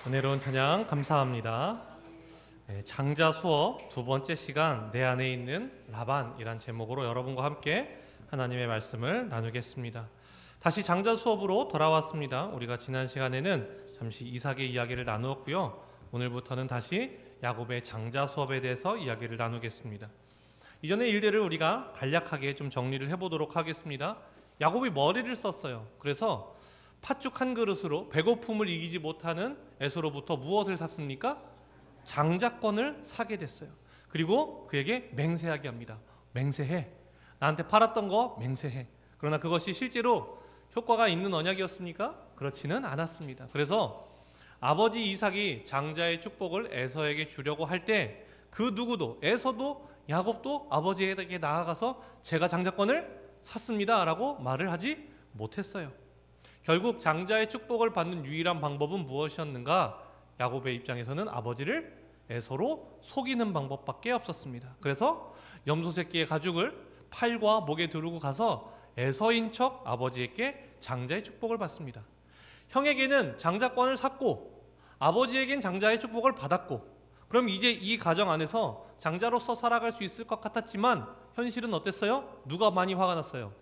은혜로운 찬양 감사합니다. 장자 수업 두 번째 시간 내 안에 있는 라반이란 제목으로 여러분과 함께 하나님의 말씀을 나누겠습니다. 다시 장자 수업으로 돌아왔습니다. 우리가 지난 시간에는 잠시 이삭의 이야기를 나누었고요. 오늘부터는 다시 야곱의 장자 수업에 대해서 이야기를 나누겠습니다. 이전의 일들을 우리가 간략하게 좀 정리를 해보도록 하겠습니다. 야곱이 머리를 썼어요. 그래서 팥죽 한 그릇으로 배고픔을 이기지 못하는 에서로부터 무엇을 샀습니까? 장자권을 사게 됐어요. 그리고 그에게 맹세하게 합니다. 맹세해. 나한테 팔았던 거 맹세해. 그러나 그것이 실제로 효과가 있는 언약이었습니까? 그렇지는 않았습니다. 그래서 아버지 이삭이 장자의 축복을 에서에게 주려고 할 때 그 누구도, 에서도 야곱도 아버지에게 나아가서 제가 장자권을 샀습니다 라고 말을 하지 못했어요. 결국 장자의 축복을 받는 유일한 방법은 무엇이었는가? 야곱의 입장에서는 아버지를 에서로 속이는 방법밖에 없었습니다. 그래서 염소 새끼의 가죽을 팔과 목에 두르고 가서 에서인 척 아버지에게 장자의 축복을 받습니다. 형에게는 장자권을 샀고 아버지에겐 장자의 축복을 받았고, 그럼 이제 이 가정 안에서 장자로서 살아갈 수 있을 것 같았지만 현실은 어땠어요? 누가 많이 화가 났어요?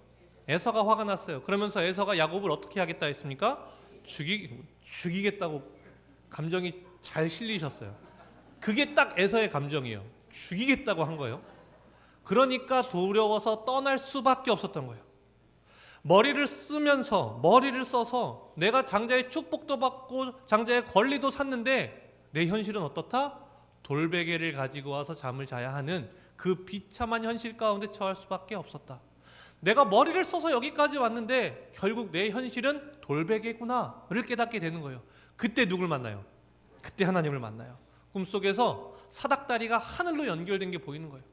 에서가 화가 났어요. 그러면서 에서가 야곱을 어떻게 하겠다 했습니까? 죽이겠다고 감정이 잘 실리셨어요. 그게 딱 에서의 감정이에요. 죽이겠다고 한 거예요. 그러니까 두려워서 떠날 수밖에 없었던 거예요. 머리를 써서 내가 장자의 축복도 받고 장자의 권리도 샀는데 내 현실은 어떻다? 돌베개를 가지고 와서 잠을 자야 하는 그 비참한 현실 가운데 처할 수밖에 없었다. 내가 머리를 써서 여기까지 왔는데 결국 내 현실은 돌베개구나를 깨닫게 되는 거예요. 그때 누굴 만나요? 그때 하나님을 만나요. 꿈속에서 사닥다리가 하늘로 연결된 게 보이는 거예요.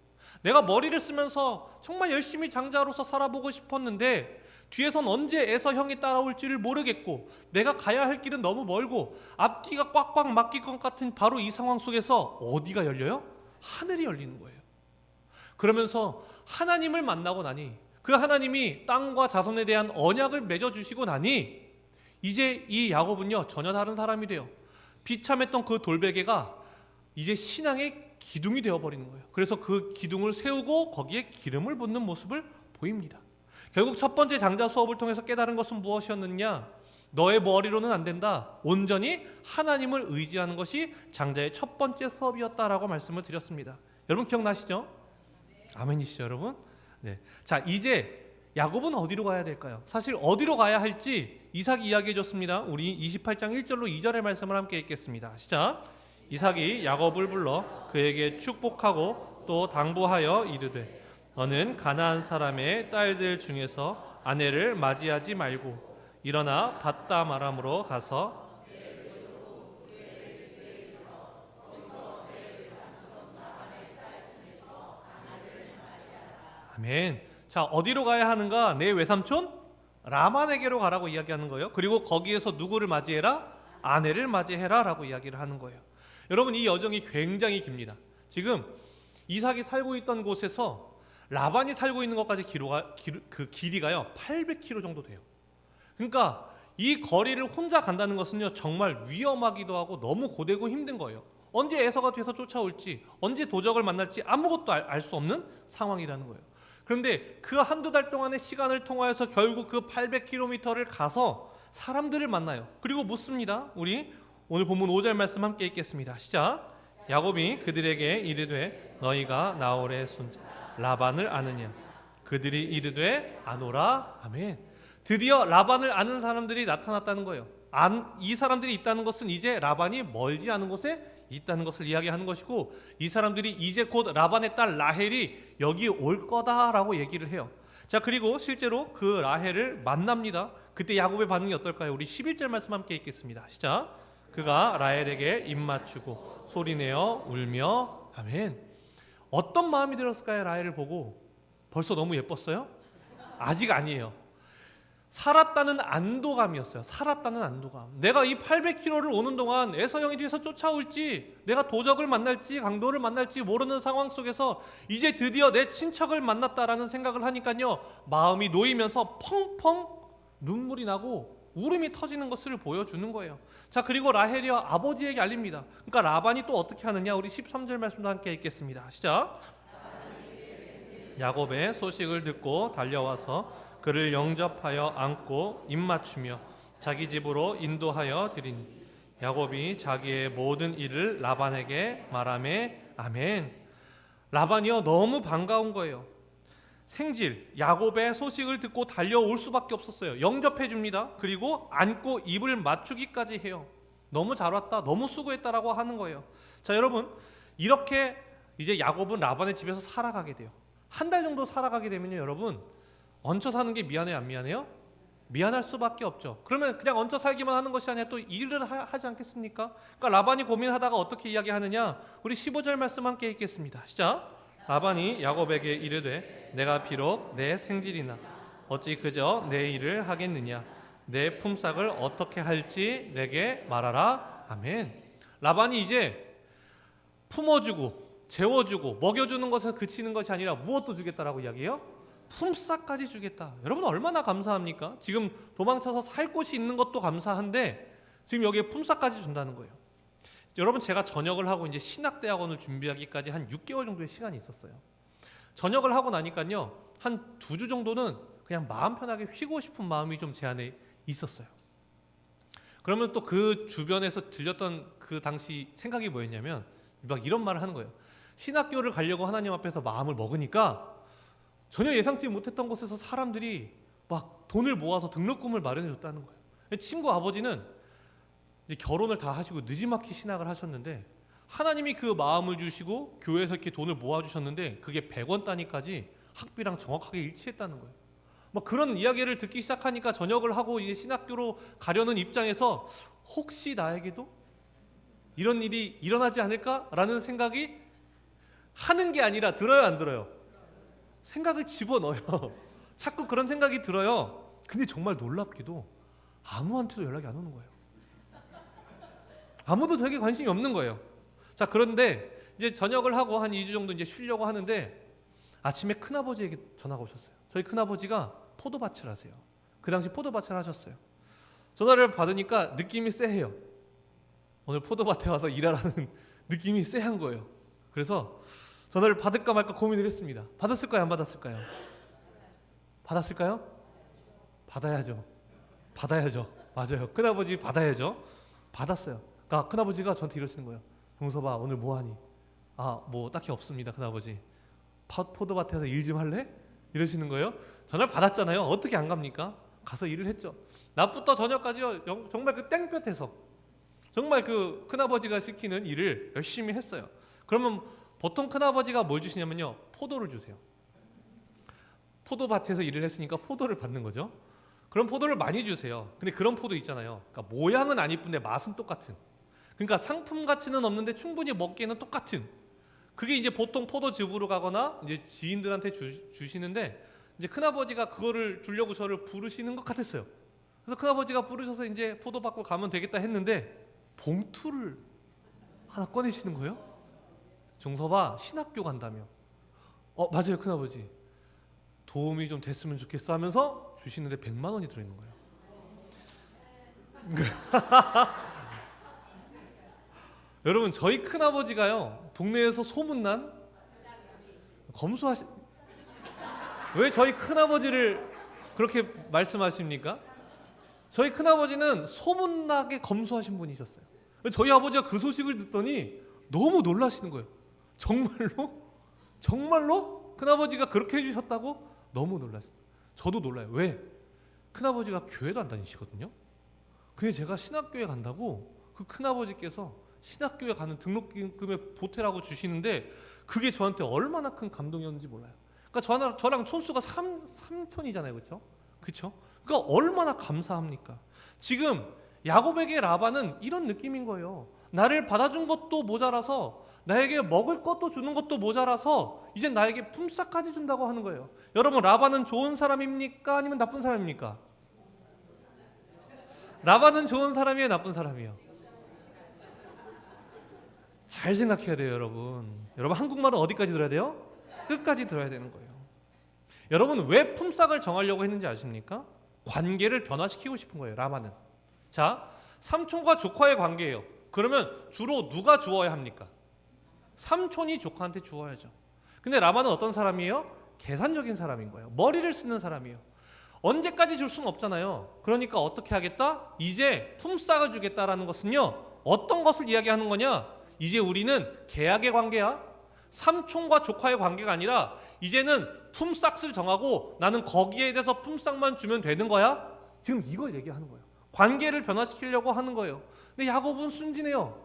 내가 머리를 쓰면서 정말 열심히 장자로서 살아보고 싶었는데 뒤에선 언제 에서 형이 따라올지를 모르겠고 내가 가야 할 길은 너무 멀고 앞뒤가 꽉꽉 막힐 것 같은 바로 이 상황 속에서 어디가 열려요? 하늘이 열리는 거예요. 그러면서 하나님을 만나고 나니 그 하나님이 땅과 자손에 대한 언약을 맺어주시고 나니 이제 이 야곱은요 전혀 다른 사람이 돼요. 비참했던 그 돌베개가 이제 신앙의 기둥이 되어버리는 거예요. 그래서 그 기둥을 세우고 거기에 기름을 붓는 모습을 보입니다. 결국 첫 번째 장자 수업을 통해서 깨달은 것은 무엇이었느냐? 너의 머리로는 안 된다. 온전히 하나님을 의지하는 것이 장자의 첫 번째 수업이었다라고 말씀을 드렸습니다. 여러분 기억나시죠? 아멘이시죠 여러분? 네. 자, 이제 야곱은 어디로 가야 될까요? 사실 어디로 가야 할지 이삭이 이야기해 줬습니다. 우리 28장 1절로 2절의 말씀을 함께 읽겠습니다. 시작. 이삭이 야곱을 불러 그에게 축복하고 또 당부하여 이르되 너는 가나안 사람의 딸들 중에서 아내를 맞이하지 말고 일어나 밧담 아람으로 가서 아멘. 자, 어디로 가야 하는가? 내 외삼촌 라반에게로 가라고 이야기하는 거예요. 그리고 거기에서 누구를 맞이해라? 아내를 맞이해라 라고 이야기를 하는 거예요. 여러분, 이 여정이 굉장히 깁니다. 지금 이삭이 살고 있던 곳에서 라반이 살고 있는 것까지 그 길이가요 800km 정도 돼요. 그러니까 이 거리를 혼자 간다는 것은요 정말 위험하기도 하고 너무 고되고 힘든 거예요. 언제 에서가 뒤에서 쫓아올지, 언제 도적을 만날지 아무것도 알 수 없는 상황이라는 거예요. 그런데 그 한두 달 동안의 시간을 통하여서 결국 그 800km를 가서 사람들을 만나요. 그리고 묻습니다. 우리 오늘 본문 5절 말씀 함께 읽겠습니다. 시작. 야곱이 그들에게 이르되 너희가 나홀의 손자 라반을 아느냐? 그들이 이르되 아노라. 아멘. 드디어 라반을 아는 사람들이 나타났다는 거예요. 이 사람들이 있다는 것은 이제 라반이 멀지 않은 곳에 있다는 것을 이야기하는 것이고, 이 사람들이 이제 곧 라반의 딸 라헬이 여기 올 거다라고 얘기를 해요. 자, 그리고 실제로 그 라헬을 만납니다. 그때 야곱의 반응이 어떨까요? 우리 11절 말씀 함께 읽겠습니다. 시작. 그가 라헬에게 입 맞추고 소리내어 울며 아멘. 어떤 마음이 들었을까요? 라헬을 보고 벌써 너무 예뻤어요? 아직 아니에요. 살았다는 안도감이었어요. 살았다는 안도감. 내가 이 800km를 오는 동안 에서 형이 뒤에서 쫓아올지, 내가 도적을 만날지 강도를 만날지 모르는 상황 속에서 이제 드디어 내 친척을 만났다라는 생각을 하니까요 마음이 놓이면서 펑펑 눈물이 나고 울음이 터지는 것을 보여주는 거예요. 자, 그리고 라헬이 아버지에게 알립니다. 그러니까 라반이 또 어떻게 하느냐? 우리 13절 말씀도 함께 읽겠습니다. 시작. 야곱의 소식을 듣고 달려와서 그를 영접하여 안고 입맞추며 자기 집으로 인도하여 드리니 야곱이 자기의 모든 일을 라반에게 말하매 아멘. 라반이요 너무 반가운 거예요. 생질 야곱의 소식을 듣고 달려올 수밖에 없었어요. 영접해 줍니다. 그리고 안고 입을 맞추기까지 해요. 너무 잘 왔다, 너무 수고했다라고 하는 거예요. 자, 여러분, 이렇게 이제 야곱은 라반의 집에서 살아가게 돼요. 한 달 정도 살아가게 되면요, 여러분, 얹혀 사는 게 미안해요, 안 미안해요? 미안할 수밖에 없죠. 그러면 그냥 얹혀 살기만 하는 것이 아니라 또 일을 하지 않겠습니까? 그러니까 라반이 고민하다가 어떻게 이야기하느냐? 우리 15절 말씀 함께 읽겠습니다. 시작. 라반이 야곱에게 이르되 내가 비록 내 생질이나 어찌 그저 내 일을 하겠느냐? 내 품삯을 어떻게 할지 내게 말하라. 아멘. 라반이 이제 품어주고 재워주고 먹여주는 것에 그치는 것이 아니라 무엇도 주겠다라고 이야기해요? 품삯까지 주겠다. 여러분 얼마나 감사합니까? 지금 도망쳐서 살 곳이 있는 것도 감사한데 지금 여기에 품삯까지 준다는 거예요. 여러분, 제가 전역을 하고 이제 신학대학원을 준비하기까지 한 6개월 정도의 시간이 있었어요. 전역을 하고 나니까요, 한 2주 정도는 그냥 마음 편하게 쉬고 싶은 마음이 좀 제 안에 있었어요. 그러면 또 그 주변에서 들렸던 그 당시 생각이 뭐였냐면 막 이런 말을 하는 거예요. 신학교를 가려고 하나님 앞에서 마음을 먹으니까 전혀 예상치 못했던 곳에서 사람들이 막 돈을 모아서 등록금을 마련해 줬다는 거예요. 친구 아버지는 이제 결혼을 다 하시고 느지막이 신학을 하셨는데 하나님이 그 마음을 주시고 교회에서 이렇게 돈을 모아주셨는데 그게 100원 단위까지 학비랑 정확하게 일치했다는 거예요. 막 그런 이야기를 듣기 시작하니까 전역을 하고 이제 신학교로 가려는 입장에서 혹시 나에게도 이런 일이 일어나지 않을까라는 생각이 하는 게 아니라 들어요, 안 들어요? 생각을 집어넣어요. 자꾸 그런 생각이 들어요. 근데 정말 놀랍게도 아무한테도 연락이 안 오는 거예요. 아무도 저에게 관심이 없는 거예요. 자, 그런데 이제 전역을 하고 한 2주 정도 이제 쉬려고 하는데 아침에 큰아버지에게 전화가 오셨어요. 저희 큰아버지가 포도밭을 하세요. 그 당시 포도밭을 하셨어요. 전화를 받으니까 느낌이 쎄해요. 오늘 포도밭에 와서 일하라는 느낌이 쎄한 거예요. 그래서 전화를 받을까 말까 고민을 했습니다. 받았을까요? 안 받았을까요? 받았을까요? 받아야죠. 받아야죠. 맞아요. 큰아버지 받아야죠. 받았어요. 그러니까 큰아버지가 저한테 이러시는 거예요. 동서봐, 오늘 뭐하니? 아, 뭐 딱히 없습니다, 큰아버지. 포도밭에서 일 좀 할래? 이러시는 거예요. 전화를 받았잖아요. 어떻게 안 갑니까? 가서 일을 했죠. 낮부터 저녁까지요. 정말 그 땡볕에서 정말 그 큰아버지가 시키는 일을 열심히 했어요. 그러면 보통 큰아버지가 뭘 주시냐면요, 포도를 주세요. 포도밭에서 일을 했으니까 포도를 받는 거죠. 그럼 포도를 많이 주세요. 근데 그런 포도 있잖아요. 그러니까 모양은 안 이쁜데 맛은 똑같은. 그러니까 상품 가치는 없는데 충분히 먹기에는 똑같은. 그게 이제 보통 포도즙으로 가거나 이제 지인들한테 주시는데 이제 큰아버지가 그거를 주려고 저를 부르시는 것 같았어요. 그래서 큰아버지가 부르셔서 이제 포도 받고 가면 되겠다 했는데 봉투를 하나 꺼내시는 거예요. 종서봐, 신학교 간다며. 맞아요, 큰아버지. 도움이 좀 됐으면 좋겠어 하면서 주시는데 100만 원이 들어있는 거예요. 여러분, 저희 큰아버지가요 동네에서 소문난 검소하시. 왜 저희 큰아버지를 그렇게 말씀하십니까? 저희 큰아버지는 소문나게 검소하신 분이셨어요. 저희 아버지가 그 소식을 듣더니 너무 놀라시는 거예요. 정말로? 정말로? 큰아버지가 그렇게 해주셨다고? 너무 놀랐어요. 저도 놀라요. 왜? 큰아버지가 교회도 안 다니시거든요. 근데 제가 신학교에 간다고 그 큰아버지께서 신학교에 가는 등록금에 보태라고 주시는데 그게 저한테 얼마나 큰 감동이었는지 몰라요. 그러니까 저랑 촌수가 3촌이잖아요. 그렇죠? 그렇죠? 그러니까 얼마나 감사합니까? 지금 야곱에게 라반은 이런 느낌인 거예요. 나를 받아준 것도 모자라서 나에게 먹을 것도 주는 것도 모자라서 이제 나에게 품삯까지 준다고 하는 거예요. 여러분, 라반은 좋은 사람입니까? 아니면 나쁜 사람입니까? 라반은 좋은 사람이에요? 나쁜 사람이에요? 잘 생각해야 돼요, 여러분. 여러분, 한국말은 어디까지 들어야 돼요? 끝까지 들어야 되는 거예요. 여러분, 왜 품삯을 정하려고 했는지 아십니까? 관계를 변화시키고 싶은 거예요. 라반은. 자, 삼촌과 조카의 관계예요. 그러면 주로 누가 주어야 합니까? 삼촌이 조카한테 주어야죠. 근데 라반은 어떤 사람이에요? 계산적인 사람인 거예요. 머리를 쓰는 사람이에요. 언제까지 줄 수는 없잖아요. 그러니까 어떻게 하겠다? 이제 품삯을 주겠다라는 것은요, 어떤 것을 이야기하는 거냐? 이제 우리는 계약의 관계야. 삼촌과 조카의 관계가 아니라 이제는 품삯을 정하고 나는 거기에 대해서 품삯만 주면 되는 거야. 지금 이걸 얘기하는 거예요. 관계를 변화시키려고 하는 거예요. 근데 야곱은 순진해요.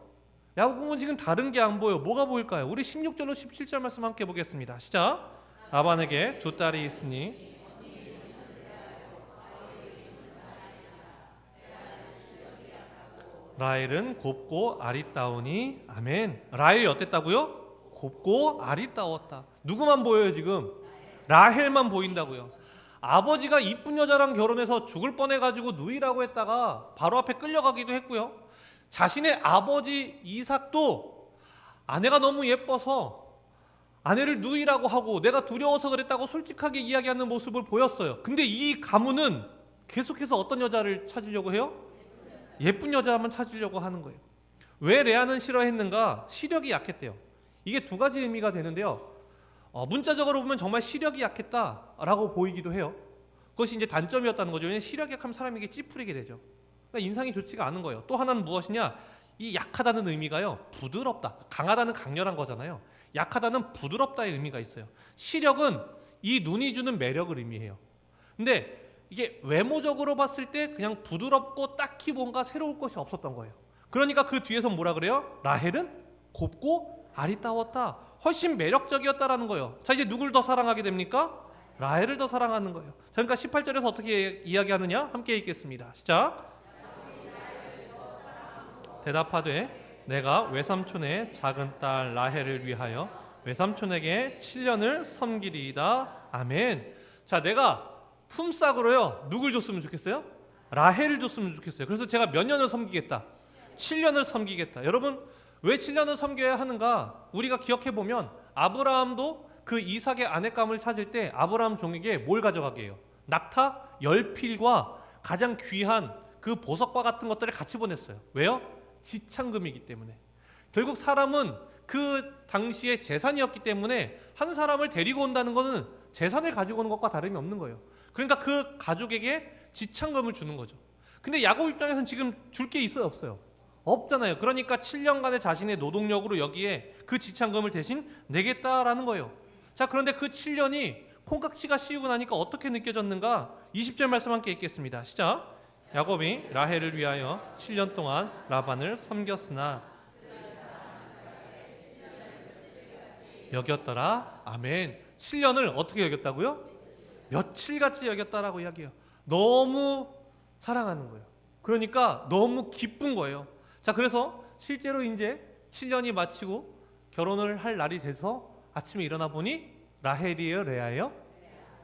야곱은 지금 다른 게 안 보여. 뭐가 보일까요? 우리 16절로 17절 말씀 함께 보겠습니다. 시작. 라반에게 두 딸이 있으니 라헬은 곱고 아리따우니. 아멘. 라헬이 어땠다고요? 곱고 아리따웠다. 누구만 보여요 지금? 라헬만 보인다고요. 아버지가 이쁜 여자랑 결혼해서 죽을 뻔해가지고 누이라고 했다가 바로 앞에 끌려가기도 했고요. 자신의 아버지 이삭도 아내가 너무 예뻐서 아내를 누이라고 하고 내가 두려워서 그랬다고 솔직하게 이야기하는 모습을 보였어요. 근데 이 가문은 계속해서 어떤 여자를 찾으려고 해요? 예쁜 여자만 찾으려고 하는 거예요. 왜 레아는 싫어했는가? 시력이 약했대요. 이게 두 가지 의미가 되는데요. 문자적으로 보면 정말 시력이 약했다라고 보이기도 해요. 그것이 이제 단점이었다는 거죠. 왜냐하면 시력이 약하면 사람에게 찌푸리게 되죠. 그러니까 인상이 좋지가 않은 거예요. 또 하나는 무엇이냐? 이 약하다는 의미가요, 부드럽다. 강하다는 강렬한 거잖아요. 약하다는 부드럽다의 의미가 있어요. 시력은 이 눈이 주는 매력을 의미해요. 근데 이게 외모적으로 봤을 때 그냥 부드럽고 딱히 뭔가 새로울 것이 없었던 거예요. 그러니까 그 뒤에서 뭐라 그래요? 라헬은 곱고 아리따웠다. 훨씬 매력적이었다라는 거예요. 자, 이제 누굴 더 사랑하게 됩니까? 라헬을 더 사랑하는 거예요. 자, 그러니까 18절에서 어떻게 이야기하느냐? 함께 읽겠습니다. 시작. 대답하되 내가 외삼촌의 작은 딸 라헬을 위하여 외삼촌에게 7년을 섬기리이다. 아멘. 자, 내가 품삯으로요 누굴 줬으면 좋겠어요? 라헬을 줬으면 좋겠어요. 그래서 제가 몇 년을 섬기겠다? 7년을 섬기겠다. 여러분, 왜 7년을 섬겨야 하는가? 우리가 기억해 보면 아브라함도 그 이삭의 아내감을 찾을 때 아브라함 종에게 뭘 가져가게 해요? 낙타 10필과 가장 귀한 그 보석과 같은 것들을 같이 보냈어요. 왜요? 지참금이기 때문에. 결국 사람은 그 당시의 재산이었기 때문에 한 사람을 데리고 온다는 것은 재산을 가지고 오는 것과 다름이 없는 거예요. 그러니까 그 가족에게 지참금을 주는 거죠. 근데 야곱 입장에서는 지금 줄 게 있어요, 없어요? 없잖아요. 그러니까 7년간의 자신의 노동력으로 여기에 그 지참금을 대신 내겠다라는 거예요. 자, 그런데 그 7년이 콩깍지가 씌우고 나니까 어떻게 느껴졌는가? 20절 말씀 함께 읽겠습니다. 시작. 야곱이 라헬을 위하여 7년 동안 라반을 섬겼으나 여겼더라. 아멘. 7년을 어떻게 여겼다고요? 며칠같이 여겼다라고 이야기해요. 너무 사랑하는 거예요. 그러니까 너무 기쁜 거예요. 자, 그래서 실제로 이제 7년이 마치고 결혼을 할 날이 돼서 아침에 일어나 보니 라헬이에요, 레아예요?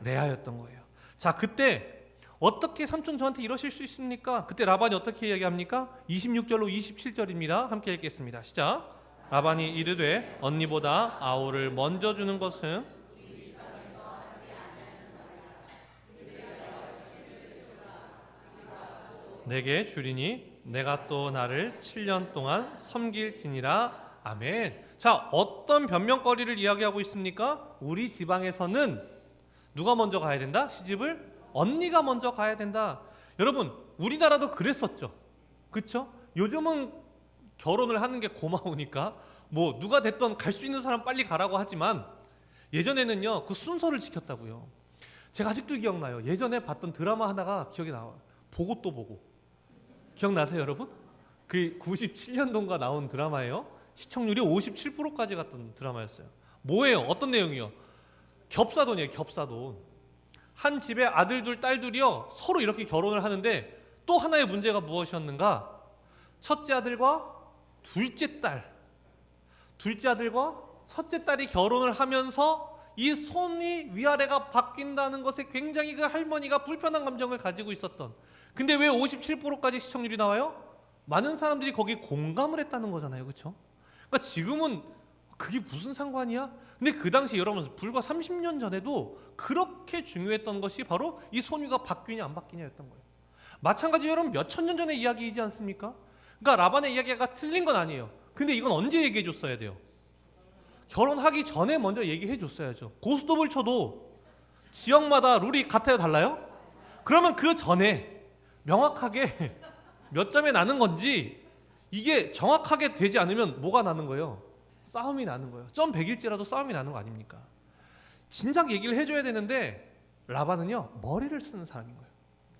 레아였던 거예요. 자, 그때 어떻게 삼촌 저한테 이러실 수 있습니까? 그때 라반이 어떻게 이야기합니까? 26절로 27절입니다. 함께 읽겠습니다. 시작. 라반이 이르되 언니보다 아우를 먼저 주는 것은 내게 주리니 내가 또 나를 7년 동안 섬길지니라. 아멘. 자, 어떤 변명거리를 이야기하고 있습니까? 우리 지방에서는 누가 먼저 가야 된다? 시집을? 언니가 먼저 가야 된다. 여러분, 우리나라도 그랬었죠. 그렇죠? 요즘은 결혼을 하는 게 고마우니까 뭐 누가 됐던 갈 수 있는 사람 빨리 가라고 하지만 예전에는요 그 순서를 지켰다고요. 제가 아직도 기억나요. 예전에 봤던 드라마 하나가 기억이 나와요. 보고 또 보고. 기억나세요, 여러분? 그 97년도인가 나온 드라마예요. 시청률이 57%까지 갔던 드라마였어요. 뭐예요? 어떤 내용이요? 겹사돈이에요. 겹사돈. 한 집에 아들 둘, 딸 둘이요 서로 이렇게 결혼을 하는데 또 하나의 문제가 무엇이었는가? 첫째 아들과 둘째 아들과 첫째 딸이 결혼을 하면서 이 손이 위아래가 바뀐다는 것에 굉장히 그 할머니가 불편한 감정을 가지고 있었던. 근데 왜 57%까지 시청률이 나와요? 많은 사람들이 거기 공감을 했다는 거잖아요. 그렇죠? 그러니까 지금은 그게 무슨 상관이야? 근데 그 당시 여러분 불과 30년 전에도 그렇게 중요했던 것이 바로 이 소유가 바뀌냐 안 바뀌냐였던 거예요. 마찬가지 여러분 몇천 년 전의 이야기이지 않습니까? 그러니까 라반의 이야기가 틀린 건 아니에요. 근데 이건 언제 얘기해 줬어야 돼요? 결혼하기 전에 먼저 얘기해 줬어야죠. 고스톱을 쳐도 지역마다 룰이 같아요, 달라요? 그러면 그 전에 명확하게 몇 점에 나는 건지 이게 정확하게 되지 않으면 뭐가 나는 거예요? 싸움이 나는 거예요. 점 100일지라도 싸움이 나는 거 아닙니까? 진작 얘기를 해줘야 되는데 라반은요 머리를 쓰는 사람인 거예요.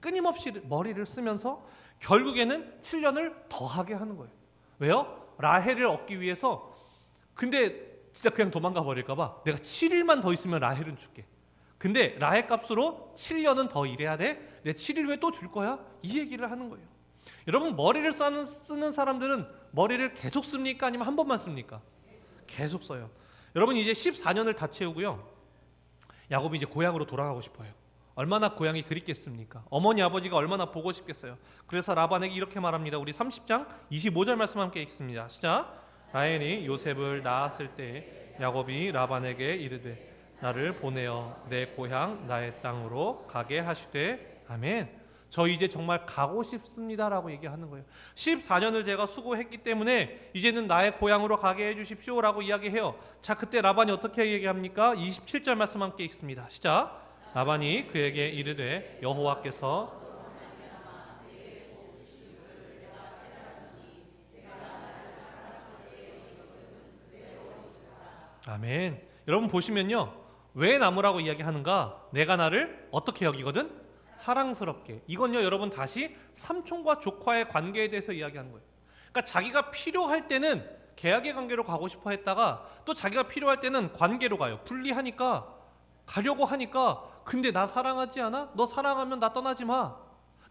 끊임없이 머리를 쓰면서 결국에는 7년을 더하게 하는 거예요. 왜요? 라헬을 얻기 위해서. 근데 진짜 그냥 도망가 버릴까 봐 내가 7일만 더 있으면 라헬은 줄게. 근데 라헬 값으로 7년은 더 일해야 돼. 내 7일 후에 또 줄 거야. 이 얘기를 하는 거예요. 여러분 머리를 쓰는 사람들은 머리를 계속 씁니까? 아니면 한 번만 씁니까? 계속 써요. 여러분 이제 14년을 다 채우고요. 야곱이 이제 고향으로 돌아가고 싶어요. 얼마나 고향이 그립겠습니까? 어머니 아버지가 얼마나 보고 싶겠어요. 그래서 라반에게 이렇게 말합니다. 우리 30장 25절 말씀 함께 읽습니다. 시작. 라헬이 요셉을 낳았을 때 야곱이 라반에게 이르되 나를 보내어 내 고향 나의 땅으로 가게 하시되 아멘. 저 이제 정말 가고 싶습니다라고 얘기하는 거예요. 14년을 제가 수고했기 때문에 이제는 나의 고향으로 가게 해주십시오라고 이야기해요. 자, 그때 라반이 어떻게 얘기합니까? 27절 말씀 함께 읽습니다. 시작. 라반이 그에게 이르되 여호와께서 아멘. 여러분 보시면요, 왜 나무라고 이야기하는가? 내가 나를 어떻게 여기거든? 사랑스럽게. 이건요 여러분 다시 삼촌과 조카의 관계에 대해서 이야기하는 거예요. 그러니까 자기가 필요할 때는 계약의 관계로 가고 싶어 했다가 또 자기가 필요할 때는 관계로 가요. 분리하니까 가려고 하니까 근데 나 사랑하지 않아? 너 사랑하면 나 떠나지 마.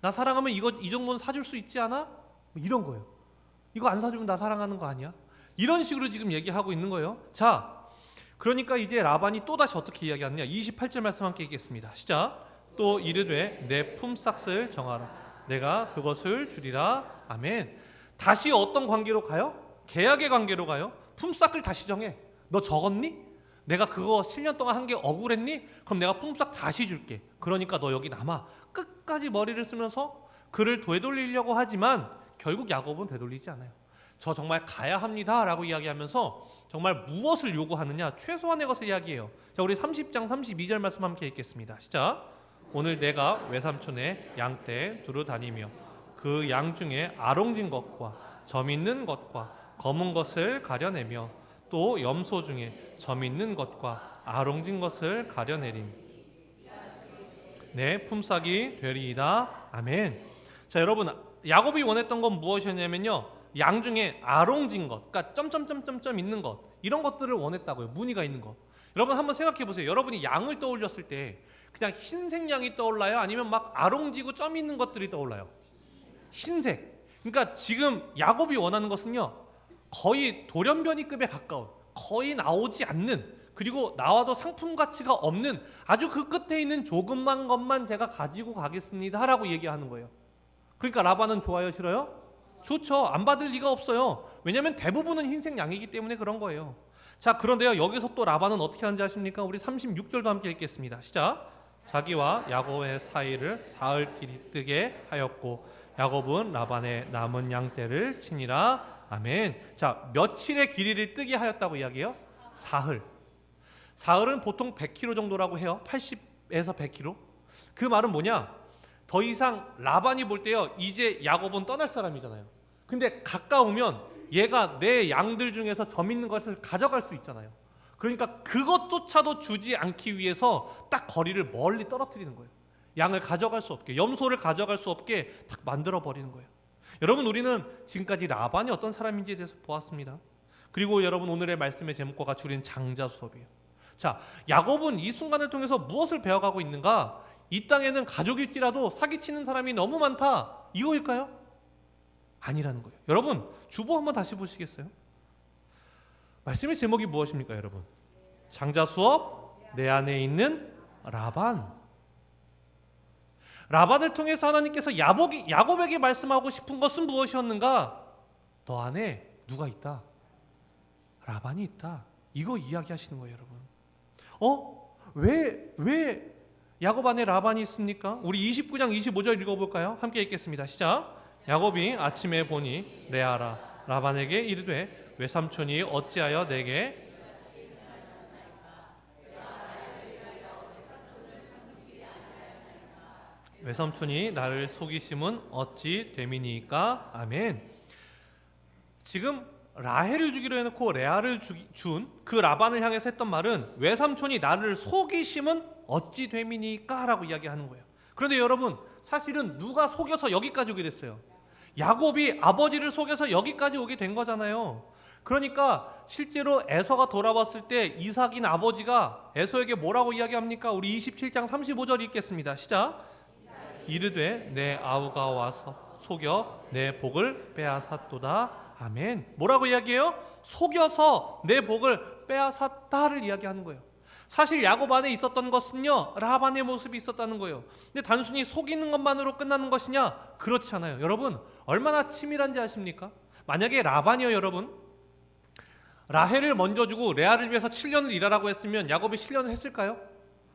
나 사랑하면 이 정도는 사줄 수 있지 않아? 뭐 이런 거예요. 이거 안 사주면 나 사랑하는 거 아니야? 이런 식으로 지금 얘기하고 있는 거예요. 자, 그러니까 이제 라반이 또다시 어떻게 이야기하느냐. 28절 말씀 함께 읽겠습니다. 시작. 또 이르되 내 품삯을 정하라. 내가 그것을 주리라. 아멘. 다시 어떤 관계로 가요? 계약의 관계로 가요. 품삯을 다시 정해. 너 적었니? 내가 그거 7년 동안 한 게 억울했니? 그럼 내가 품삯 다시 줄게. 그러니까 너 여기 남아. 끝까지 머리를 쓰면서 그를 되돌리려고 하지만 결국 야곱은 되돌리지 않아요. 저 정말 가야 합니다 라고 이야기하면서 정말 무엇을 요구하느냐? 최소한의 것을 이야기해요. 자, 우리 30장 32절 말씀 함께 읽겠습니다. 시작. 오늘 내가 외삼촌의 양떼 두루 다니며 그 양 중에 아롱진 것과 점 있는 것과 검은 것을 가려내며 또 염소 중에 점 있는 것과 아롱진 것을 가려내림. 내 품삯이 되리이다. 아멘. 자, 여러분 야곱이 원했던 건 무엇이었냐면요, 양 중에 아롱진 것, 그러니까 점점점점점 있는 것, 이런 것들을 원했다고요. 무늬가 있는 것. 여러분 한번 생각해 보세요. 여러분이 양을 떠올렸을 때 그냥 흰색 양이 떠올라요? 아니면 막 아롱지고 점 있는 것들이 떠올라요? 흰색. 그러니까 지금 야곱이 원하는 것은요, 거의 돌연변이급에 가까운, 거의 나오지 않는, 그리고 나와도 상품 가치가 없는 아주 그 끝에 있는 조금만 것만 제가 가지고 가겠습니다 라고 얘기하는 거예요. 그러니까 라반은 좋아요, 싫어요? 좋죠. 안 받을 리가 없어요. 왜냐하면 대부분은 흰색 양이기 때문에 그런 거예요. 자, 그런데요 여기서 또 라반은 어떻게 하는지 아십니까? 우리 36절도 함께 읽겠습니다. 시작. 자기와 야곱의 사이를 사흘 길이 뜨게 하였고 야곱은 라반의 남은 양떼를 치니라. 아멘. 자, 며칠의 길이를 뜨게 하였다고 이야기해요? 사흘. 사흘은 보통 100km 정도라고 해요. 80에서 100km. 그 말은 뭐냐? 더 이상 라반이 볼 때요, 이제 야곱은 떠날 사람이잖아요. 근데 가까우면 얘가 내 양들 중에서 점 있는 것을 가져갈 수 있잖아요. 그러니까 그것조차도 주지 않기 위해서 딱 거리를 멀리 떨어뜨리는 거예요. 양을 가져갈 수 없게, 염소를 가져갈 수 없게 딱 만들어 버리는 거예요. 여러분, 우리는 지금까지 라반이 어떤 사람인지에 대해서 보았습니다. 그리고 여러분, 오늘의 말씀의 제목과 같이 우리는 장자 수업이에요. 자, 야곱은 이 순간을 통해서 무엇을 배워가고 있는가? 이 땅에는 가족일지라도 사기치는 사람이 너무 많다, 이거일까요? 아니라는 거예요. 여러분, 주보 한번 다시 보시겠어요? 말씀의 제목이 무엇입니까, 여러분? 장자 수업, 내 안에 있는 라반. 라반을 통해서 하나님께서 야곱에게 말씀하고 싶은 것은 무엇이었는가? 너 안에 누가 있다? 라반이 있다. 이거 이야기하시는 거예요, 여러분. 왜 야곱 안에 라반이 있습니까? 우리 29장 25절 읽어볼까요? 함께 읽겠습니다. 시작. 야곱이 아침에 보니 레아라 라반에게 이르되 외삼촌이 어찌하여 내게 외삼촌이 나를 속이심은 어찌 됨이니까? 아멘. 지금 라헬을 주기로 해놓고 레아를 준 그 라반을 향해서 했던 말은 외삼촌이 나를 속이심은 어찌 됨이니까? 라고 이야기하는 거예요. 그런데 여러분, 사실은 누가 속여서 여기까지 오게 됐어요? 야곱이 아버지를 속여서 여기까지 오게 된 거잖아요. 그러니까 실제로 에서가 돌아왔을 때 이삭인 아버지가 에서에게 뭐라고 이야기합니까? 우리 27장 35절 읽겠습니다. 시작. 이르되 내 아우가 와서 속여 내 복을 빼앗았도다. 아멘. 뭐라고 이야기해요? 속여서 내 복을 빼앗았다를 이야기하는 거예요. 사실 야곱 안에 있었던 것은요, 라반의 모습이 있었다는 거예요. 근데 단순히 속이는 것만으로 끝나는 것이냐? 그렇지 않아요. 여러분, 얼마나 치밀한지 아십니까? 만약에 라반이요, 여러분, 라헬을 먼저 주고 레아를 위해서 7년을 일하라고 했으면 야곱이 7년을 했을까요?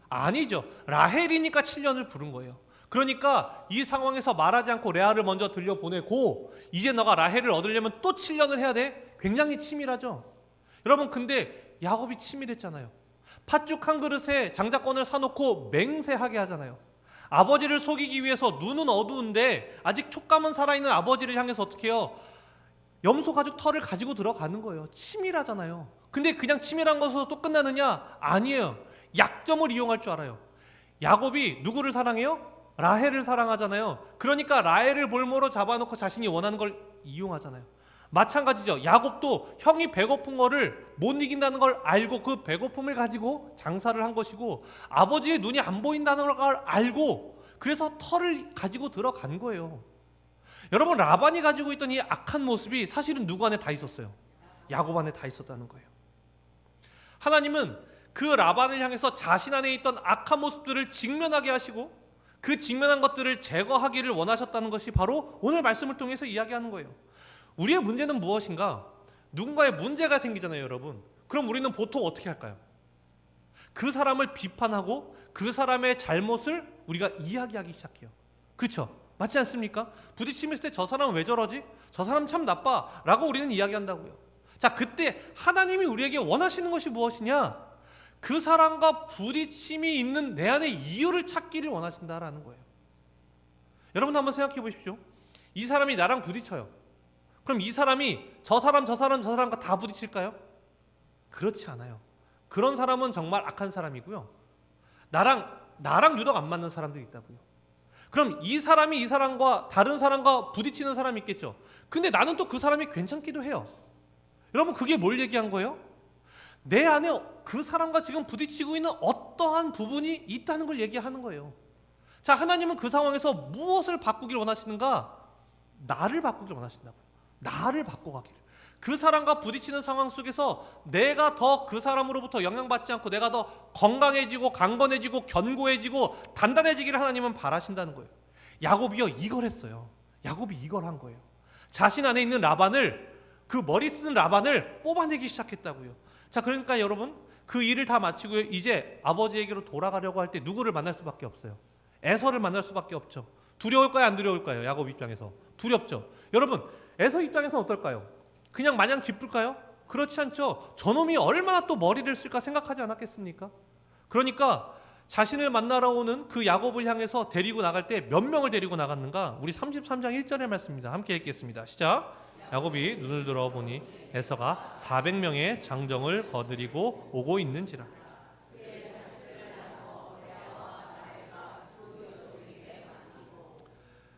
아니죠. 라헬이니까 7년을 부른 거예요. 그러니까 이 상황에서 말하지 않고 레아를 먼저 들려보내고 이제 너가 라헬을 얻으려면 또 7년을 해야 돼? 굉장히 치밀하죠. 여러분, 근데 야곱이 치밀했잖아요. 팥죽 한 그릇에 장자권을 사놓고 맹세하게 하잖아요. 아버지를 속이기 위해서 눈은 어두운데 아직 촉감은 살아있는 아버지를 향해서 어떻게 해요? 염소 가죽 털을 가지고 들어가는 거예요. 치밀하잖아요. 근데 그냥 치밀한 것으로 또 끝나느냐? 아니에요. 약점을 이용할 줄 알아요. 야곱이 누구를 사랑해요? 라헬을 사랑하잖아요. 그러니까 라헬을 볼모로 잡아놓고 자신이 원하는 걸 이용하잖아요. 마찬가지죠. 야곱도 형이 배고픈 거를 못 이긴다는 걸 알고 그 배고픔을 가지고 장사를 한 것이고, 아버지의 눈이 안 보인다는 걸 알고 그래서 털을 가지고 들어간 거예요. 여러분, 라반이 가지고 있던 이 악한 모습이 사실은 누구 안에 다 있었어요? 야곱 안에 다 있었다는 거예요. 하나님은 그 라반을 향해서 자신 안에 있던 악한 모습들을 직면하게 하시고 그 직면한 것들을 제거하기를 원하셨다는 것이 바로 오늘 말씀을 통해서 이야기하는 거예요. 우리의 문제는 무엇인가? 누군가의 문제가 생기잖아요, 여러분. 그럼 우리는 보통 어떻게 할까요? 그 사람을 비판하고 그 사람의 잘못을 우리가 이야기하기 시작해요. 그렇죠? 맞지 않습니까? 부딪히면서 때 저 사람은 왜 저러지? 저 사람 참 나빠 라고 우리는 이야기한다고요. 자, 그때 하나님이 우리에게 원하시는 것이 무엇이냐? 그 사람과 부딪힘이 있는 내 안에 이유를 찾기를 원하신다라는 거예요. 여러분, 한번 생각해 보십시오. 이 사람이 나랑 부딪혀요. 그럼 이 사람이 저 사람과 다 부딪힐까요? 그렇지 않아요. 그런 사람은 정말 악한 사람이고요. 나랑 유독 안 맞는 사람들이 있다고요. 그럼 이 사람이 이 사람과 다른 사람과 부딪히는 사람이 있겠죠. 근데 나는 또 그 사람이 괜찮기도 해요. 여러분, 그게 뭘 얘기한 거예요? 내 안에 그 사람과 지금 부딪히고 있는 어떠한 부분이 있다는 걸 얘기하는 거예요. 자, 하나님은 그 상황에서 무엇을 바꾸기를 원하시는가? 나를 바꾸기를 원하신다고요. 나를 바꿔가기를. 그 사람과 부딪히는 상황 속에서 내가 더 그 사람으로부터 영향받지 않고 내가 더 건강해지고 강건해지고 견고해지고 단단해지기를 하나님은 바라신다는 거예요. 야곱이요, 이걸 했어요. 야곱이 이걸 한 거예요. 자신 안에 있는 라반을, 그 머리 쓰는 라반을 뽑아내기 시작했다고요. 자, 그러니까 여러분, 그 일을 다 마치고 이제 아버지에게로 돌아가려고 할 때 누구를 만날 수밖에 없어요? 에서를 만날 수밖에 없죠. 두려울까요, 안 두려울까요? 야곱 입장에서 두렵죠. 여러분, 에서 입장에서는 어떨까요? 그냥 마냥 기쁠까요? 그렇지 않죠. 저놈이 얼마나 또 머리를 쓸까 생각하지 않았겠습니까? 그러니까 자신을 만나러 오는 그 야곱을 향해서 데리고 나갈 때 몇 명을 데리고 나갔는가? 우리 33장 1절의 말씀입니다. 함께 읽겠습니다. 시작. 야곱이 눈을 들어 보니 에서가 400명의 장정을 거느리고 오고 있는지라.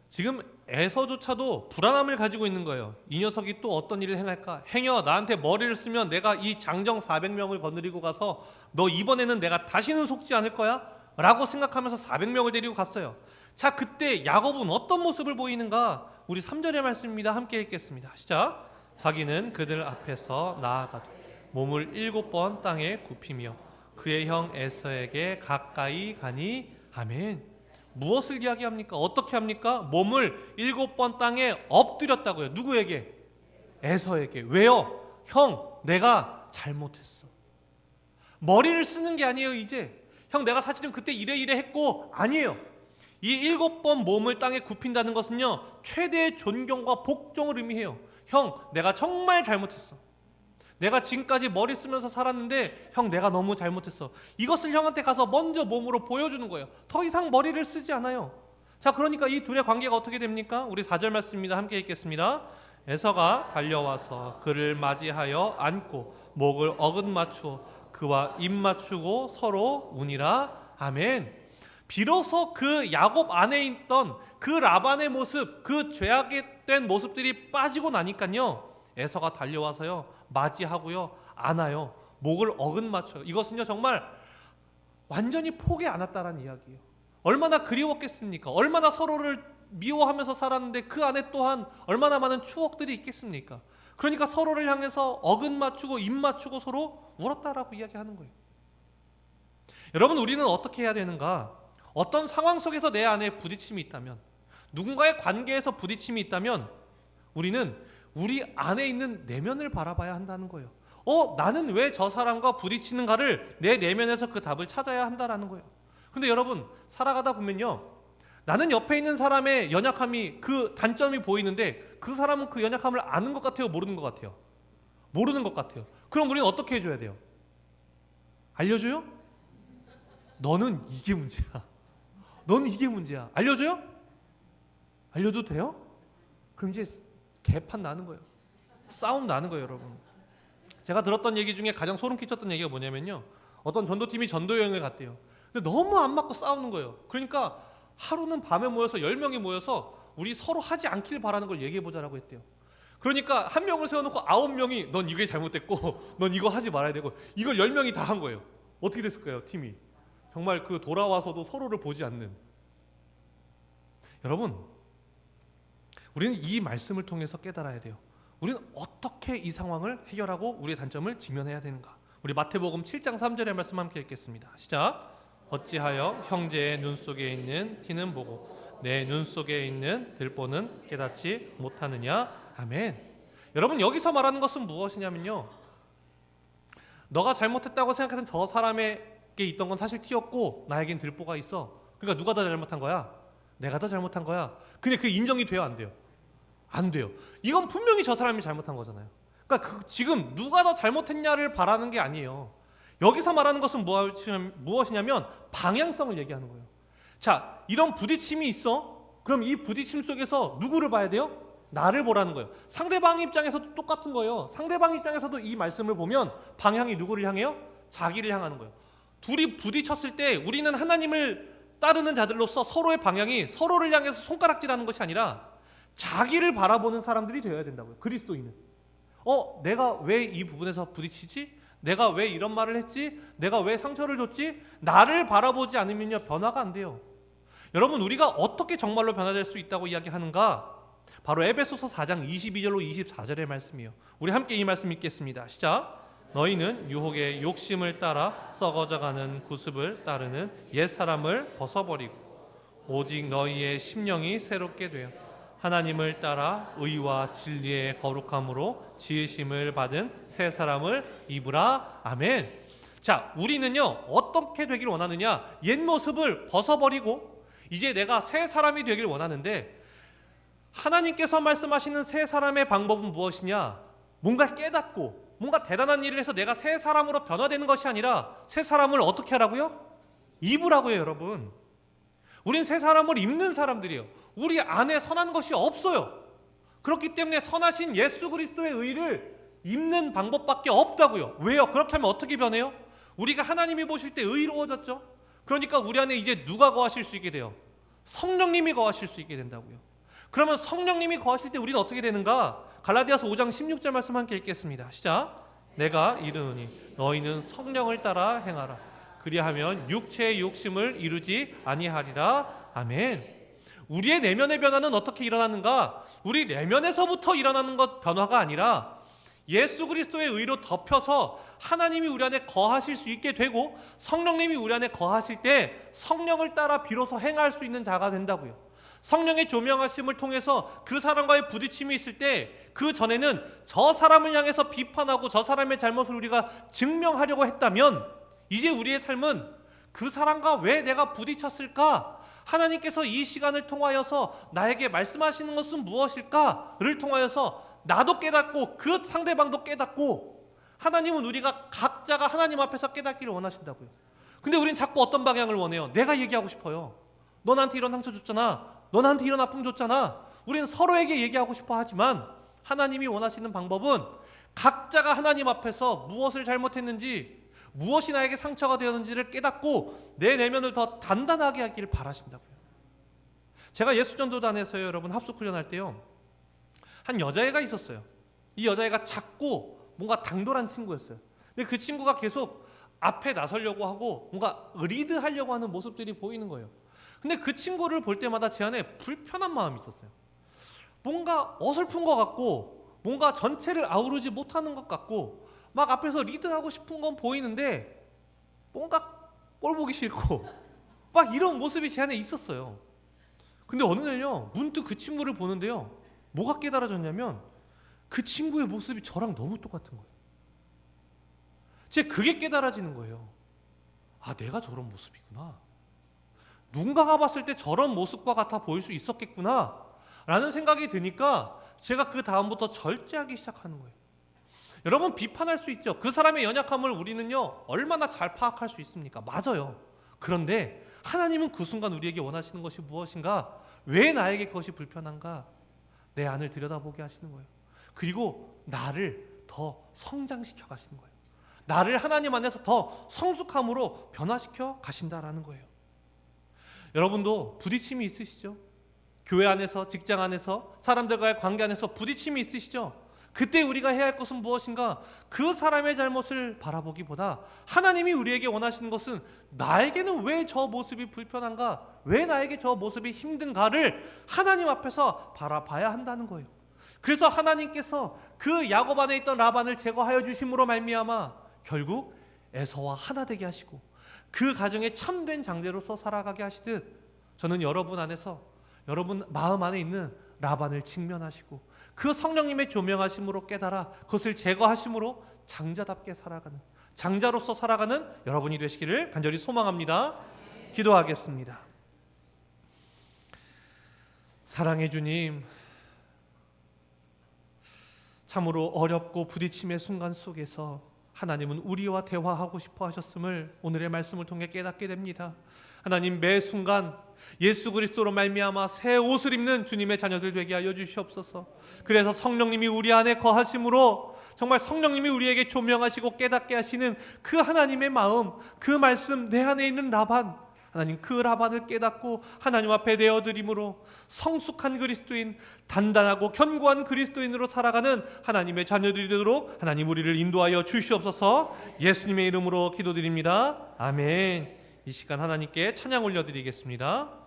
지금 에서조차도 불안함을 가지고 있는 거예요. 이 녀석이 또 어떤 일을 행할까? 행여 나한테 머리를 쓰면 내가 이 장정 400명을 거느리고 가서 너 이번에는 내가 다시는 속지 않을 거야? 라고 생각하면서 400명을 데리고 갔어요. 자, 그때 야곱은 어떤 모습을 보이는가? 우리 3절의 말씀입니다. 함께 읽겠습니다. 시작. 자기는 그들 앞에서 나아가되 몸을 7번 땅에 굽히며 그의 형 에서에게 가까이 가니. 아멘. 무엇을 이야기합니까? 어떻게 합니까? 몸을 7번 땅에 엎드렸다고요. 누구에게? 에서에게. 왜요? 형, 내가 잘못했어. 머리를 쓰는 게 아니에요. 이제 형 내가 사실은 그때 이래 했고 아니에요. 이 7번 몸을 땅에 굽힌다는 것은요 최대의 존경과 복종을 의미해요. 형 내가 정말 잘못했어. 내가 지금까지 머리 쓰면서 살았는데 형 내가 너무 잘못했어. 이것을 형한테 가서 먼저 몸으로 보여주는 거예요. 더 이상 머리를 쓰지 않아요. 자, 그러니까 이 둘의 관계가 어떻게 됩니까? 우리 4절 말씀입니다. 함께 읽겠습니다. 에서가 달려와서 그를 맞이하여 안고 목을 어긋맞추어 그와 입 맞추고 서로 우니라. 아멘. 비로소 그 야곱 안에 있던 그 라반의 모습, 그 죄악된 모습들이 빠지고 나니까요 에서가 달려와서요 맞이하고요 안아요. 목을 어긋맞춰요. 이것은요 정말 완전히 포기 안 했다라는 이야기예요. 얼마나 그리웠겠습니까? 얼마나 서로를 미워하면서 살았는데 그 안에 또한 얼마나 많은 추억들이 있겠습니까? 그러니까 서로를 향해서 어긋맞추고 입 맞추고 서로 울었다라고 이야기하는 거예요. 여러분, 우리는 어떻게 해야 되는가? 어떤 상황 속에서 내 안에 부딪힘이 있다면, 누군가의 관계에서 부딪힘이 있다면 우리는 우리 안에 있는 내면을 바라봐야 한다는 거예요. 나는 왜 저 사람과 부딪히는가를 내 내면에서 그 답을 찾아야 한다는 거예요. 근데 여러분, 살아가다 보면요 나는 옆에 있는 사람의 연약함이, 그 단점이 보이는데 그 사람은 그 연약함을 아는 것 같아요? 모르는 것 같아요? 모르는 것 같아요. 그럼 우리는 어떻게 해줘야 돼요? 알려줘요? 너는 이게 문제야. 너는 이게 문제야. 알려줘요? 알려줘도 돼요? 그럼 이제 개판 나는 거예요. 싸움 나는 거예요, 여러분. 제가 들었던 얘기 중에 가장 소름 끼쳤던 얘기가 뭐냐면요, 어떤 전도팀이 전도여행을 갔대요. 근데 너무 안 맞고 싸우는 거예요. 그러니까 하루는 밤에 모여서 10명이 모여서 우리 서로 하지 않길 바라는 걸 얘기해보자라고 했대요. 그러니까 한 명을 세워놓고 9명이 넌 이게 잘못됐고 넌 이거 하지 말아야 되고, 이걸 10명이 다 한 거예요. 어떻게 됐을까요, 팀이? 정말 그 돌아와서도 서로를 보지 않는. 여러분, 우리는 이 말씀을 통해서 깨달아야 돼요. 우리는 어떻게 이 상황을 해결하고 우리의 단점을 직면해야 되는가? 우리 마태복음 7장 3절의 말씀 함께 읽겠습니다. 시작. 어찌하여 형제의 눈 속에 있는 티는 보고 내 눈 속에 있는 들보는 깨닫지 못하느냐? 아멘. 여러분, 여기서 말하는 것은 무엇이냐면요, 너가 잘못했다고 생각했던 저 사람에게 있던 건 사실 티였고 나에겐 들보가 있어. 그러니까 누가 더 잘못한 거야? 내가 더 잘못한 거야. 근데 그게 인정이 돼요, 안 돼요? 안 돼요. 이건 분명히 저 사람이 잘못한 거잖아요. 그러니까 지금 누가 더 잘못했냐를 바라는 게 아니에요. 여기서 말하는 것은 무엇이냐면 방향성을 얘기하는 거예요. 자, 이런 부딪힘이 있어. 그럼 이 부딪힘 속에서 누구를 봐야 돼요? 나를 보라는 거예요. 상대방 입장에서도 똑같은 거예요. 상대방 입장에서도 이 말씀을 보면 방향이 누구를 향해요? 자기를 향하는 거예요. 둘이 부딪혔을 때 우리는 하나님을 따르는 자들로서 서로의 방향이 서로를 향해서 손가락질하는 것이 아니라 자기를 바라보는 사람들이 되어야 된다고요. 그리스도인은. 내가 왜 이 부분에서 부딪히지? 내가 왜 이런 말을 했지? 내가 왜 상처를 줬지? 나를 바라보지 않으면요 변화가 안 돼요. 여러분, 우리가 어떻게 정말로 변화될 수 있다고 이야기하는가? 바로 에베소서 4장 22절로 24절의 말씀이에요. 우리 함께 이 말씀 읽겠습니다. 시작. 너희는 유혹의 욕심을 따라 썩어져가는 구습을 따르는 옛사람을 벗어버리고 오직 너희의 심령이 새롭게 되어 하나님을 따라 의와 진리의 거룩함으로 지으심을 받은 새 사람을 입으라. 아멘. 자, 우리는요 어떻게 되길 원하느냐? 옛 모습을 벗어버리고 이제 내가 새 사람이 되길 원하는데, 하나님께서 말씀하시는 새 사람의 방법은 무엇이냐? 뭔가 깨닫고 뭔가 대단한 일을 해서 내가 새 사람으로 변화되는 것이 아니라 새 사람을 어떻게 하라고요? 입으라고요. 여러분, 우린 새 사람을 입는 사람들이에요. 우리 안에 선한 것이 없어요. 그렇기 때문에 선하신 예수 그리스도의 의를 입는 방법밖에 없다고요. 왜요? 그렇게 하면 어떻게 변해요? 우리가 하나님이 보실 때 의로워졌죠. 그러니까 우리 안에 이제 누가 거하실 수 있게 돼요? 성령님이 거하실 수 있게 된다고요. 그러면 성령님이 거하실 때 우리는 어떻게 되는가? 갈라디아서 5장 16절 말씀 함께 읽겠습니다. 시작. 내가 이르노니 너희는 성령을 따라 행하라. 그리하면 육체의 욕심을 이루지 아니하리라. 아멘. 우리의 내면의 변화는 어떻게 일어나는가? 우리 내면에서부터 일어나는 것 변화가 아니라 예수 그리스도의 의로 덮여서 하나님이 우리 안에 거하실 수 있게 되고 성령님이 우리 안에 거하실 때 성령을 따라 비로소 행할 수 있는 자가 된다고요. 성령의 조명하심을 통해서 그 사람과의 부딪힘이 있을 때 그 전에는 저 사람을 향해서 비판하고 저 사람의 잘못을 우리가 증명하려고 했다면 이제 우리의 삶은 그 사람과 왜 내가 부딪혔을까? 하나님께서 이 시간을 통하여서 나에게 말씀하시는 것은 무엇일까를 통하여서 나도 깨닫고 그 상대방도 깨닫고, 하나님은 우리가 각자가 하나님 앞에서 깨닫기를 원하신다고요. 근데 우린 자꾸 어떤 방향을 원해요? 내가 얘기하고 싶어요. 너 나한테 이런 상처 줬잖아. 너 나한테 이런 아픔 줬잖아. 우리는 서로에게 얘기하고 싶어 하지만 하나님이 원하시는 방법은 각자가 하나님 앞에서 무엇을 잘못했는지, 무엇이 나에게 상처가 되었는지를 깨닫고 내 내면을 더 단단하게 하기를 바라신다고요. 제가 예수전도단에서요, 여러분, 합숙훈련할 때요, 한 여자애가 있었어요. 이 여자애가 작고 뭔가 당돌한 친구였어요. 근데 그 친구가 계속 앞에 나서려고 하고 뭔가 리드하려고 하는 모습들이 보이는 거예요. 근데 그 친구를 볼 때마다 제 안에 불편한 마음이 있었어요. 뭔가 어설픈 것 같고 뭔가 전체를 아우르지 못하는 것 같고 막 앞에서 리드하고 싶은 건 보이는데 뭔가 꼴 보기 싫고 막 이런 모습이 제 안에 있었어요. 근데 어느 날요, 문득 그 친구를 보는데요, 뭐가 깨달아졌냐면 그 친구의 모습이 저랑 너무 똑같은 거예요. 그게 깨달아지는 거예요. 아, 내가 저런 모습이구나. 누군가가 봤을 때 저런 모습과 같아 보일 수 있었겠구나 라는 생각이 드니까 제가 그 다음부터 절제하기 시작하는 거예요. 여러분, 비판할 수 있죠. 그 사람의 연약함을 우리는요, 얼마나 잘 파악할 수 있습니까? 맞아요. 그런데 하나님은 그 순간 우리에게 원하시는 것이 무엇인가? 왜 나에게 그것이 불편한가? 내 안을 들여다보게 하시는 거예요. 그리고 나를 더 성장시켜 가시는 거예요. 나를 하나님 안에서 더 성숙함으로 변화시켜 가신다라는 거예요. 여러분도 부딪힘이 있으시죠? 교회 안에서, 직장 안에서, 사람들과의 관계 안에서 부딪힘이 있으시죠? 그때 우리가 해야 할 것은 무엇인가? 그 사람의 잘못을 바라보기보다 하나님이 우리에게 원하시는 것은 나에게는 왜 저 모습이 불편한가? 왜 나에게 저 모습이 힘든가를 하나님 앞에서 바라봐야 한다는 거예요. 그래서 하나님께서 그 야곱 안에 있던 라반을 제거하여 주심으로 말미암아 결국 에서와 하나 되게 하시고 그 가정에 참된 장제로서 살아가게 하시듯, 저는 여러분 안에서, 여러분 마음 안에 있는 라반을 직면하시고 그 성령님의 조명하심으로 깨달아 그것을 제거하심으로 장자답게 살아가는, 장자로서 살아가는 여러분이 되시기를 간절히 소망합니다. 기도하겠습니다. 사랑의 주님, 참으로 어렵고 부딪힘의 순간 속에서 하나님은 우리와 대화하고 싶어 하셨음을 오늘의 말씀을 통해 깨닫게 됩니다. 하나님, 매 순간 예수 그리스도로 말미암아 새 옷을 입는 주님의 자녀들 되게 하여 주시옵소서. 그래서 성령님이 우리 안에 거하심으로 정말 성령님이 우리에게 조명하시고 깨닫게 하시는 그 하나님의 마음, 그 말씀, 내 안에 있는 라반, 하나님 그 라반을 깨닫고 하나님 앞에 내어드림으로 성숙한 그리스도인, 단단하고 견고한 그리스도인으로 살아가는 하나님의 자녀들이 되도록 하나님 우리를 인도하여 주시옵소서. 예수님의 이름으로 기도드립니다. 아멘. 이 시간 하나님께 찬양 올려드리겠습니다.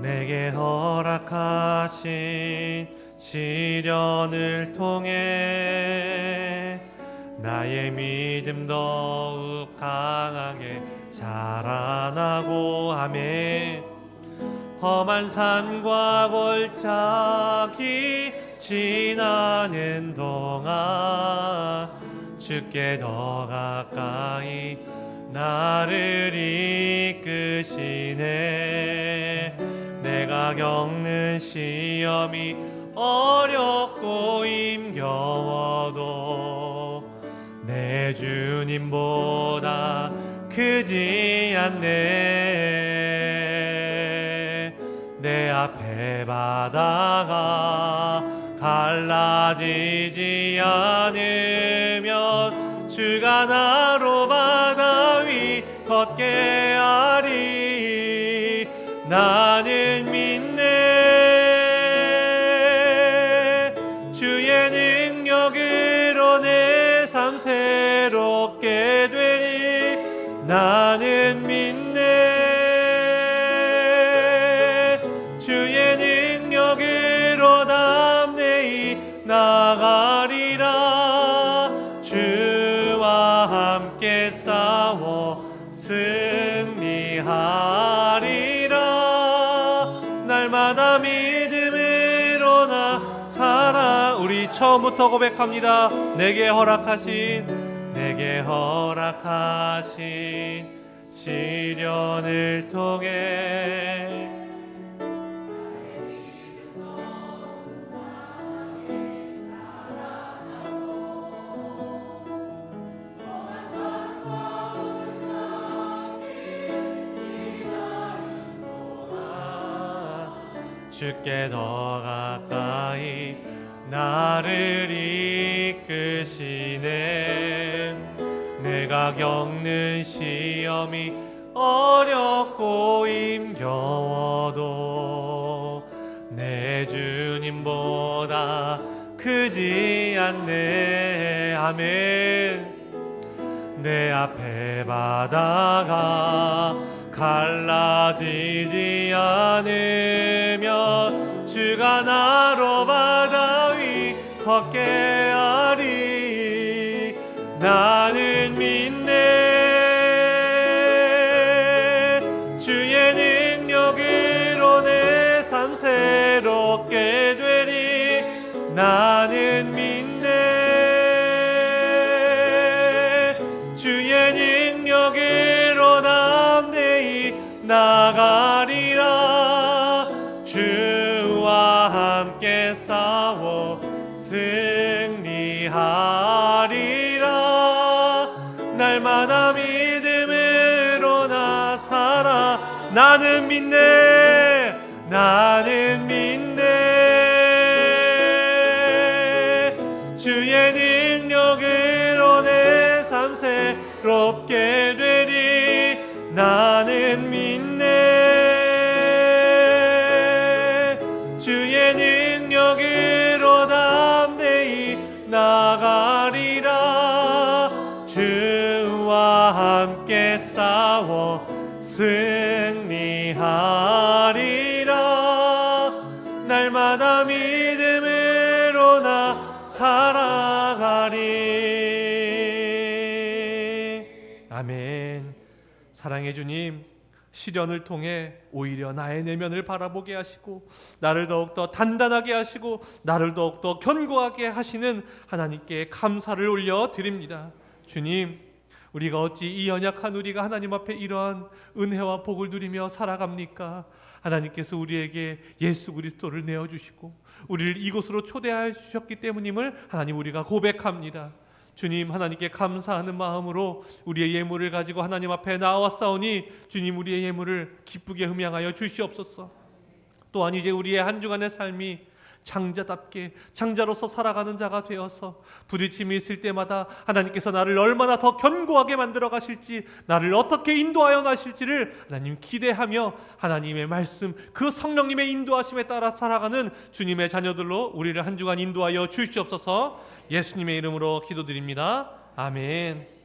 내게 허락하신 시련을 통해 나의 믿음 더욱 강하게 자라나고, 아멘. 험한 산과 골짜기 지나는 동안 주께 더 가까이 나를 이끄시네. 내가 겪는 시험이 어렵고 힘겨워도 내 주님보다 크지 않네. 내 앞에 바다가 갈라지지 않으면 주가 나로 바다 위 걷게 하리. 나는 믿네. 주의 능력으로 내 삶 새롭게 되리. 나는 믿네. 주의 능력으로 담대히 나가리라. 주와 함께 싸워 승 처음부터 고백합니다. 내게 허락하신 시련을 통해 주께 더 가까이 나를 이끄시네. 내가 겪는 시험이 어렵고 힘겨워도 내 주님보다 크지 않네. 아멘. 내 앞에 바다가 갈라지지 않으면 주가 나로 바다 위 걷게 하리. 나는 믿네. 주의 능력으로 내 삶 새롭게 되리. 나는 믿네. 주의 능력으로 담대히 나가리라. 주와 함께 싸워 승리하리라. 날마다 믿음으로 나 살아. 나는 믿네. 나는 믿네. 주의 능력으로 내 삶 새롭게 되리. 나는 믿네. 주의 능력으로 담대히 나가리라. 주와 함께 싸워 승리하리라. 날마다 믿음으로 나 살아가리. 아멘. 사랑의 주님, 시련을 통해 오히려 나의 내면을 바라보게 하시고 나를 더욱더 단단하게 하시고 나를 더욱더 견고하게 하시는 하나님께 감사를 올려드립니다. 주님, 우리가 어찌 이 연약한 우리가 하나님 앞에 이러한 은혜와 복을 누리며 살아갑니까? 하나님께서 우리에게 예수 그리스도를 내어주시고 우리를 이곳으로 초대하여 주셨기 때문임을 하나님 우리가 고백합니다. 주님, 하나님께 감사하는 마음으로 우리의 예물을 가지고 하나님 앞에 나왔사오니 주님, 우리의 예물을 기쁘게 흠양하여 주시옵소서. 또한 이제 우리의 한 주간의 삶이 장자답게 장자로서 살아가는 자가 되어서 부딪힘이 있을 때마다 하나님께서 나를 얼마나 더 견고하게 만들어 가실지, 나를 어떻게 인도하여 가실지를 하나님 기대하며 하나님의 말씀, 그 성령님의 인도하심에 따라 살아가는 주님의 자녀들로 우리를 한 주간 인도하여 주시옵소서. 예수님의 이름으로 기도드립니다. 아멘.